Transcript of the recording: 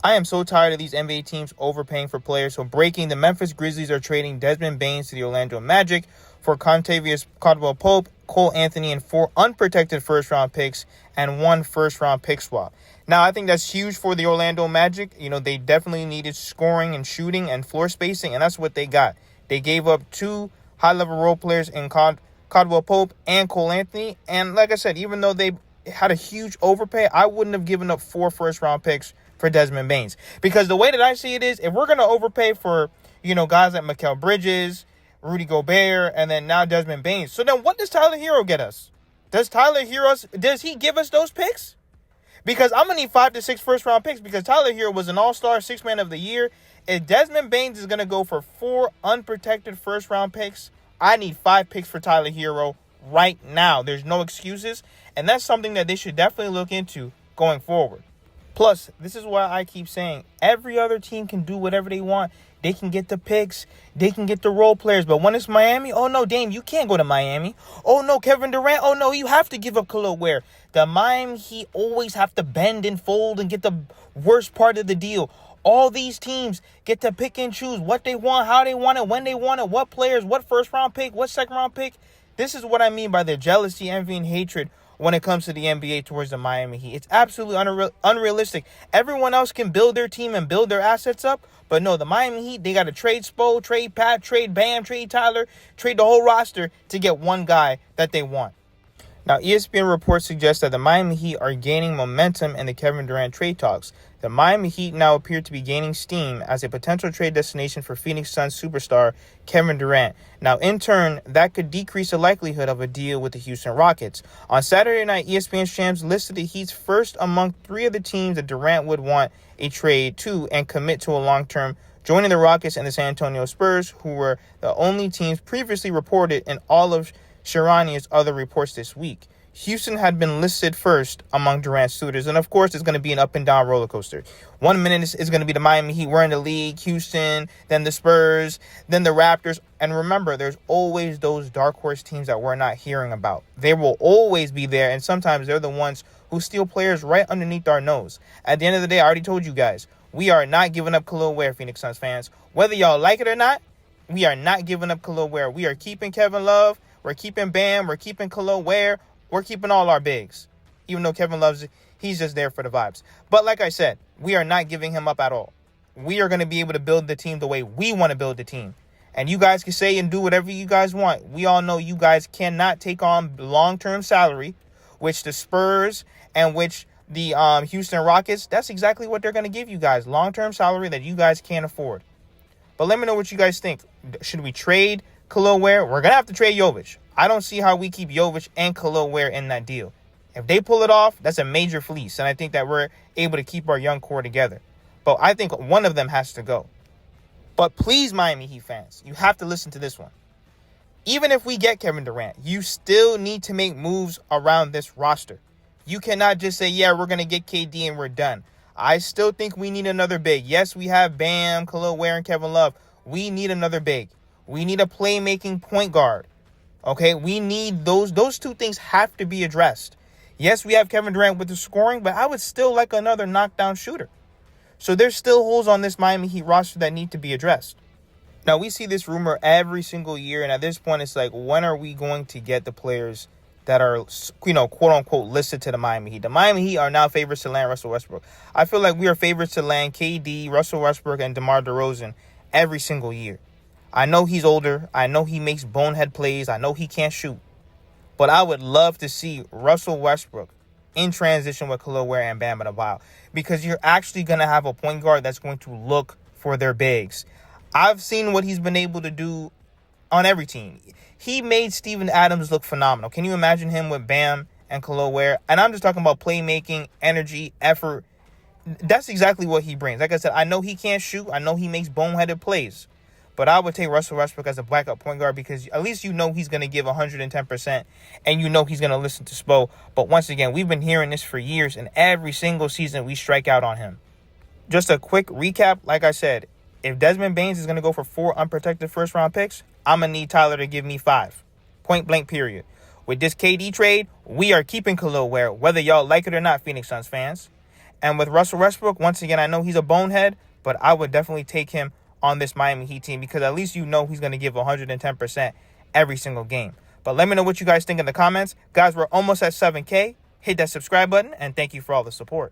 I am so tired of these NBA teams overpaying for players. So breaking, the Memphis Grizzlies are trading Desmond Baines to the Orlando Magic for Contavious Caldwell-Pope, Cole Anthony, and 4 unprotected first-round picks and 1 first-round pick swap. Now, I think that's huge for the Orlando Magic. You know, they definitely needed scoring and shooting and floor spacing, and that's what they got. They gave up 2 high-level role players in Caldwell-Pope and Cole Anthony. And like I said, even though they had a huge overpay, I wouldn't have given up 4 first-round picks for Desmond Baines. Because the way that I see it is, if we're going to overpay for, guys like Mikal Bridges, Rudy Gobert, and then now Desmond Baines, so then what does Tyler Herro get us? Does he give us those picks? Because I'm going to need 5 to 6 first-round picks because Tyler Herro was an all-star, 6th man of the year. If Desmond Baines is going to go for 4 unprotected first-round picks, I need 5 picks for Tyler Herro right now. There's no excuses, and that's something that they should definitely look into going forward. Plus, this is why I keep saying every other team can do whatever they want. They can get the picks. They can get the role players. But when it's Miami, oh, no, Dame, you can't go to Miami. Oh, no, Kevin Durant. Oh, no, you have to give up Khalil Ware. The Miami Heat always have to bend and fold and get the worst part of the deal. All these teams get to pick and choose what they want, how they want it, when they want it, what players, what first-round pick, what second-round pick. This is what I mean by the jealousy, envy, and hatred when it comes to the NBA towards the Miami Heat. It's absolutely unrealistic. Everyone else can build their team and build their assets up, but no, the Miami Heat, they got to trade Spo, trade Pat, trade Bam, trade Tyler, trade the whole roster to get one guy that they want. Now, ESPN reports suggest that the Miami Heat are gaining momentum in the Kevin Durant trade talks. The Miami Heat now appear to be gaining steam as a potential trade destination for Phoenix Suns superstar Kevin Durant. Now, in turn, that could decrease the likelihood of a deal with the Houston Rockets. On Saturday night, ESPN Shams listed the Heat's first among 3 of the teams that Durant would want a trade to and commit to a long-term, joining the Rockets and the San Antonio Spurs, who were the only teams previously reported in all of Sherania's other reports this week. Houston had been listed first among Durant's suitors, and of course, it's going to be an up-and-down roller coaster. 1 minute is going to be the Miami Heat, we're in the league, Houston, then the Spurs, then the Raptors. And remember, there's always those dark horse teams that we're not hearing about. They will always be there, and sometimes they're the ones who steal players right underneath our nose. At the end of the day, I already told you guys, we are not giving up Khalil Ware, Phoenix Suns fans. Whether y'all like it or not, we are not giving up Khalil Ware. We are keeping Kevin Love. We're keeping Bam. We're keeping Khalil Ware. We're keeping all our bigs. Even though Kevin loves it, he's just there for the vibes. But like I said, we are not giving him up at all. We are going to be able to build the team the way we want to build the team. And you guys can say and do whatever you guys want. We all know you guys cannot take on long-term salary, which the Spurs and which the Houston Rockets, that's exactly what they're going to give you guys. Long-term salary that you guys can't afford. But let me know what you guys think. Should we trade Khalil Ware? We're going to have to trade Jovic. I don't see how we keep Jovic and Khalil Ware in that deal. If they pull it off, that's a major fleece. And I think that we're able to keep our young core together. But I think one of them has to go. But please, Miami Heat fans, you have to listen to this one. Even if we get Kevin Durant, you still need to make moves around this roster. You cannot just say, yeah, we're going to get KD and we're done. I still think we need another big. Yes, we have Bam, Khalil Ware, and Kevin Love. We need another big. We need a playmaking point guard. Okay, we need those 2 things have to be addressed. Yes, we have Kevin Durant with the scoring, but I would still like another knockdown shooter. So there's still holes on this Miami Heat roster that need to be addressed. Now, we see this rumor every single year, and at this point, it's like, when are we going to get the players that are, quote-unquote, listed to the Miami Heat? The Miami Heat are now favorites to land Russell Westbrook. I feel like we are favorites to land KD, Russell Westbrook, and DeMar DeRozan every single year. I know he's older. I know he makes bonehead plays. I know he can't shoot. But I would love to see Russell Westbrook in transition with Khalil Ware and Bam Adebayo, because you're actually going to have a point guard that's going to look for their bigs. I've seen what he's been able to do on every team. He made Steven Adams look phenomenal. Can you imagine him with Bam and Khalil Ware? And I'm just talking about playmaking, energy, effort. That's exactly what he brings. Like I said, I know he can't shoot. I know he makes boneheaded plays. But I would take Russell Westbrook as a backup point guard because at least you know he's going to give 110% and you know he's going to listen to Spo. But once again, we've been hearing this for years, and every single season we strike out on him. Just a quick recap. Like I said, if Desmond Baines is going to go for 4 unprotected first-round picks, I'm going to need Tyler to give me 5. Point blank, period. With this KD trade, we are keeping Khalil Ware, whether y'all like it or not, Phoenix Suns fans. And with Russell Westbrook, once again, I know he's a bonehead, but I would definitely take him on this Miami Heat team because at least you know he's going to give 110% every single game. But let me know what you guys think in the comments. Guys, we're almost at 7K. Hit that subscribe button, and thank you for all the support.